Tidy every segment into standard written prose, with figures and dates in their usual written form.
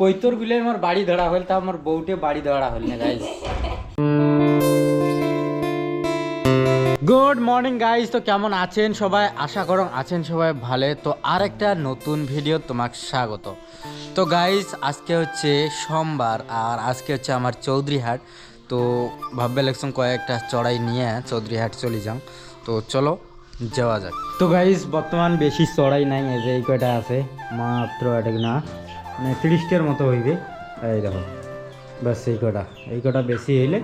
কৈতর বিলে আমার বাড়ি ধরা হল তা আমার বউটে বাড়ি ধরা হল না গাইস। গুড মর্নিং গাইস, তো কেমন আছেন সবাই? আশা করো আছেন সবাই ভালো। তো আর একটা নতুন ভিডিও তোমাকে স্বাগত। তো গাইস আজকে হচ্ছে সোমবার আর আজকে হচ্ছে আমার চৌধুরীহাট। তো ভাববে লাগছুম কয়েকটা চড়াই নিয়ে চৌধুরীহাট চলে যাও। তো চলো যাওয়া যাক। তো গাইস বর্তমান বেশি চড়াই নাই, এই যে এই কয়টা আছে মাত্র এটা না মানে 30টার মতো হইবে। এই দেখো বাস এই কটা বেশি হইলে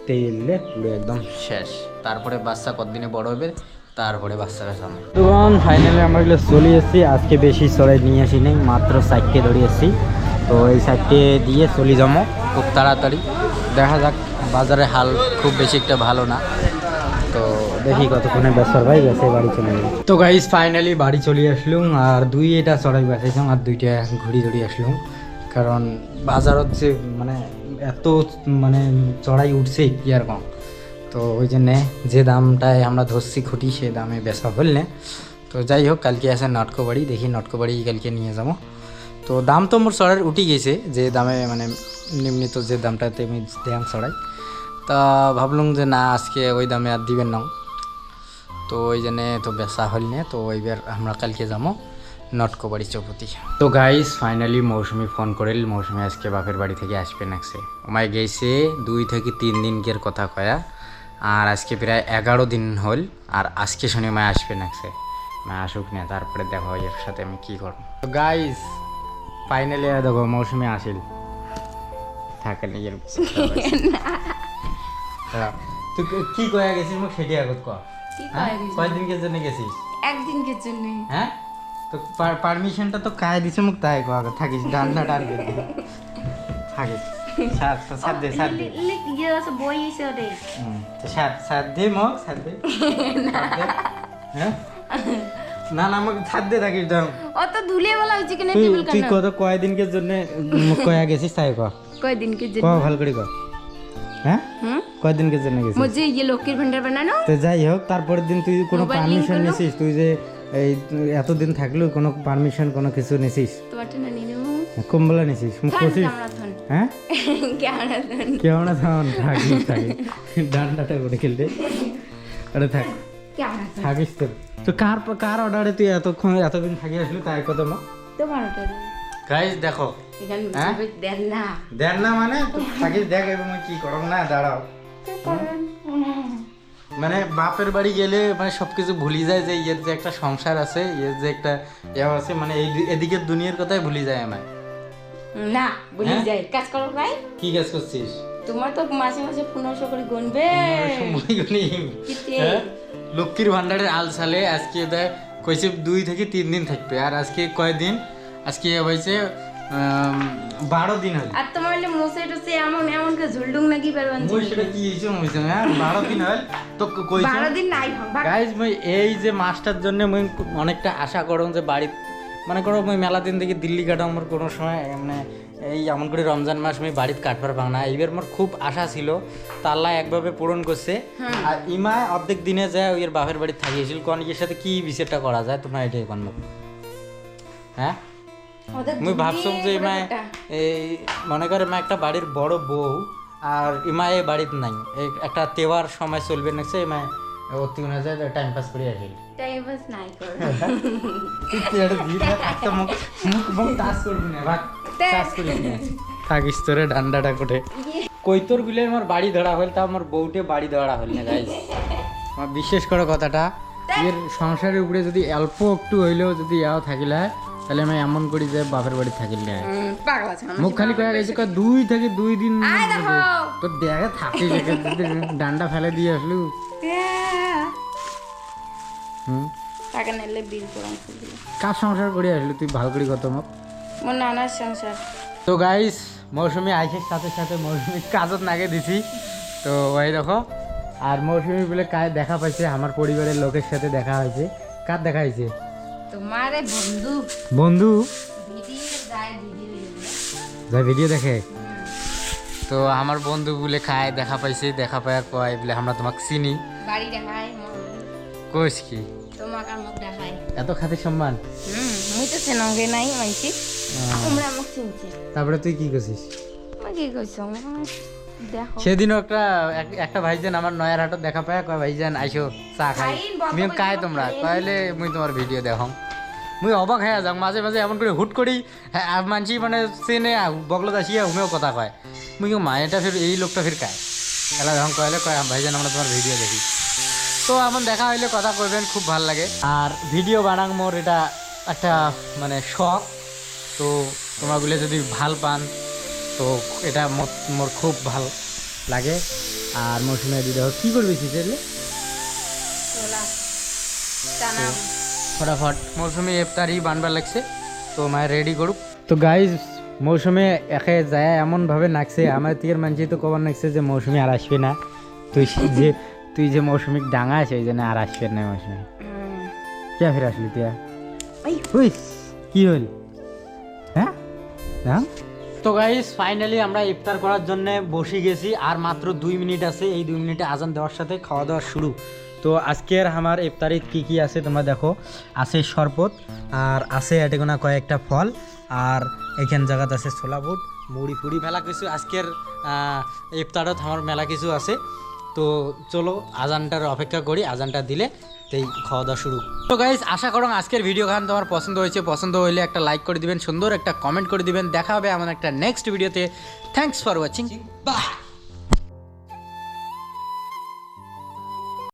তেলে পুরো একদম শেষ। তারপরে বাচ্চা কতদিনে বড় হবে তারপরে বাচ্চারা সামনে। তো ফাইনালি আমরা এগুলো চলে এসেছি। আজকে বেশি চড়াই নিয়ে আসি নাই, মাত্র 4টে ধরে এসেছি। তো এই 4টে দিয়ে চলে যাবো খুব তাড়াতাড়ি। দেখা যাক, বাজারে হাল খুব বেশি একটা ভালো না। তো দেখি কতক্ষণে বেসার ভাই বেসে বাড়ি চলে যাবো। তো গাইস ফাইনালি বাড়ি চলে আসলুম আর এটা চড়াই বেসাইছিলাম আর 2টা ঘুরি ধরে আসলুম। কারণ বাজার হচ্ছে মানে এত মানে চড়াই উঠছে কি আর কম। তো ওই জন্যে যে দামটায় আমরা ধরছি খুঁটি সে দামে বেচা হলে। তো যাই হোক, কালকে আছে নটকোবাড়ি, দেখি নটকোবাড়ি কালকে নিয়ে যাবো। তো দাম তো মোর চড়াই উঠে গেছে, যে দামে মানে নিম্নিত যে দামটাতে আমি দাম চড়াই। তা ভাবলুম যে না আজকে ওই দামে আর দিবেন না। তো ওই জন্যে তো বেচা হল না। তো এইবার আমরা কালকে যাবো নটকোবাড়ি চৌপতি। তো গাইস ফাইনালি মৌসুমি ফোন করিল, মৌসুমি আজকে বাপের বাড়ি থেকে আসবে নাকছে। ওমায় গেছে 2 থেকে 3 দিনকের কথা কয়া, আর আজকে প্রায় 11 দিন হল। আর আজকে শনি মায় আসবে নাকছে। মায় আসুক না, তারপরে দেখো এর সাথে আমি কি করবো। তো গাইস ফাইনালি দেখো মৌসুমি আসিল থাকে নিজের তুই কি কয়া গেছিস মোক সেটি আগত ক। কয়দিনকের জন্য গেছিস? একদিনকের জন্য। হ্যাঁ, তো পারমিশনটা তো কায় দিছে মুখ তাই কো আগে থাকিস ডান্ডা টার্গেট থাকিস সাত দে লিখ ইয়ে আছে বই আছে ওরে। তো সাত দে মোক সাত দে হ্যাঁ না না আমাকে ছাদ দে থাকিস দাও অত ধুলে বলা হইছে কেন টেবিল কেন? তুই কত কয়দিনকের জন্য কয়া গেছিস তাই ক। কয়দিনকের জন্য? ক ভালো করে ক। হ্যাঁ কয়দিনকের জন্য গেছিস? মুঝে ये লক্ষ্মীর ভান্ডার বানানো। তো যাই হোক, তারপরের দিন তুই কোনো পারমিশন নিছিস? তুই যে এই এতদিন থাকলেও কোনো পারমিশন কোনো কিছু নিছিস? তোমারটা না নিনু কম্বলা নিছিস মুখ কোসিস? হ্যাঁ কেমন থান থাকিস থাকি ডান্ডাটা করে খেলতে আরে থাক থাকিস তো। তো কার অর্ডারে তুই এতদিন থাকি আসলি তাই কত মা তোমার অর্ডার গাইস দেখো এখানে দেন না মানে থাকিস দেখ এবং কি করব না দাঁড়াও। মানে বাপের বাড়ি গেলে মানে সবকিছু ভুলি যায়, যে এর যে একটা সংসার আছে, এর যে একটা ইয়ে আছে, মানে এদিকের দুনিয়ার কথাই ভুলি যায় আমার। না ভুলি যায়। কাজ করো ভাই। কি কাজ করছিস? তোমার তো মাসে মাসে 1500 করে গুনবে। লক্ষ্মীর ভান্ডারের আল সালে আজকে কইছে 2 থেকে 3 দিন থাকবে, আর আজকে কয়দিন? আজকে হয়েছে 12 দিন হল। আর তোমার মোসে টসে এমন করে ঝুলডুং নাকি পারবান? মই সেটা কি হইছে হইছে না 12 দিন হল। তো কইছে 12 দিন নাই গাইস মই এই যে মাসটার জন্য মই অনেকটা আশা করুন যে বাড়ি মানে করো মই মেলা দিন থেকে দিল্লি কাটা আমার কোনো সময় মানে এই এমন করে রমজান মাস আমি বাড়িতে কাটবার পাও না। এইবার মোর খুব আশা ছিল, তা আল্লাহ একভাবে পূরণ করছে। আর ইমায় অর্ধেক দিনে যায় ওই বাপের বাড়িতে থাকিয়েছিল। কোন এর সাথে কি বিষয়টা করা যায় তোমরা এটাই কোন? হ্যাঁ মুই ভাবছুম যে ইমায় এই মনে করে মা একটা বাড়ির বড় বউ, আর ইমায় এই বাড়িতে নাই, একটা তেওয়ার সময় চলবে নাকছে ইমায় অতি না যায় টাইম পাস করে আসিল। টাইম পাস নাই কর তুই এটা দি না একটা মুখ টাচ করবি না ভাগ টাচ করিস না থাকিস তোরে ডান্ডাটা কোটে কৈতর বিলে আমার বাড়ি ধরা হল তা আমার বউটে বাড়ি ধরা হল না গাইস। আমার বিশেষ করে কথাটা এর সংসারের উপরে যদি অল্প একটু হইলেও যদি ইয়াও থাকিলে তাহলে আমি এমন করি যে বাপের বাড়ি থাকিল না মুখ খালি কয়ে গেছে 2 থেকে 2 দিন তো দেখে থাকি ডান্ডা ফেলে দিয়ে আসলু। টাকা নিলে বিল করাম কার সংসার করে আসলি তুই ভালো করে কত মুখ মোর নানার সংসার। তো গাইস মৌসুমি আইসের সাথে সাথে মৌসুমি কাজত নাগে দিছি। তো ওই দেখো, আর মৌসুমি বলে দেখা পাইছে আমার পরিবারের লোকের সাথে দেখা হয়েছে। কার দেখা হয়েছে? তোমার বন্ধু বন্ধু যায় ভিডিও দেখে। তো আমার বন্ধু বলে দেখা পাইছে, দেখা পায় কয় বলে আমরা তোমাকে চিনি, বাড়ি দেখায় কইস কি তোমাকে মুখ দেখায়। এত খাতির সম্মান মুই তো চেনঙ্গে নাই মাইছি তোমরা আমাকে চিনছি তারপরে তুই কি করছিস? আমি কি কইছো দেখো সেদিনও একটা ভাইজান আমার নয়ার হাটত দেখা পায়, কয় ভাইজান আইসো চা খাই। খাইন, বন্ধ মুই করে কাই দিবো, তোমরা খাইন। কইলে মুই তোমার ভিডিও দেখাম। মুই অবাক হয়ে যাম মাঝে মাঝে এমন করে হুট করি মানছি মানে চেনে বগলত আসিয়া হুমেও কথা কয়। মুই মায়েটা ফির এই লোকটা ফির কায় এলা যখন কয়লে কয় ভাইজান আমরা তোমার ভিডিও দেখি। তো এমন দেখা হইলে কথা কইবেন, খুব ভাল লাগে। আর ভিডিও বানাং মোর এটা একটা মানে শখ। তো তোমাগুলো যদি ভাল পান তো এটা মোর খুব ভাল লাগে। আর মৌসুমে দিদি কি করবি চিচেলে চলা টানা ফটাফট মৌসুমি ইফতারি বানবার লাগছে, তো মায়ের রেডি করুক। তো গাইজ মৌসুমে একে যায় এমনভাবে নাকছে আমার তীর মানছি তো কবার নাকছে যে মৌসুমি আর আসবে না। তুই যে মৌসুমিক ডাঙা আছে ওই জন্য আর আসবে না মৌসুমি। কে ফির আসলি তুই? ওই কি হল? হ্যাঁ হ্যাঁ। তো গাইস ফাইনালি আমরা ইফতার করার জন্য বসে গেছি, আর মাত্র 2 মিনিট আছে। এই 2 মিনিটে আজান দেওয়ার সাথে খাওয়া দাওয়া শুরু। তো আজকের আমার ইফতারিত কি কি আছে তোমরা দেখো। আছে শরবত, আর আছে এটেগোনা কয়েকটা ফল, আর এখান জায়গাতে আছে ছোলা বুট, মুড়ি ফুড়ি, মেলা কিছু আজকের ইফতারত আমার মেলা কিছু আছে। তো চলো আজানটার অপেক্ষা করি, আজানটা দিলে এই খাওয়া দাওয়া শুরু। তো গাইস আশা করো আজকের ভিডিও খান তোমার পছন্দ হয়েছে। পছন্দ হইলে একটা লাইক করে দিবেন, সুন্দর একটা কমেন্ট করে দিবেন। দেখা হবে আমার একটা নেক্সট ভিডিওতে। Thanks for watching, by.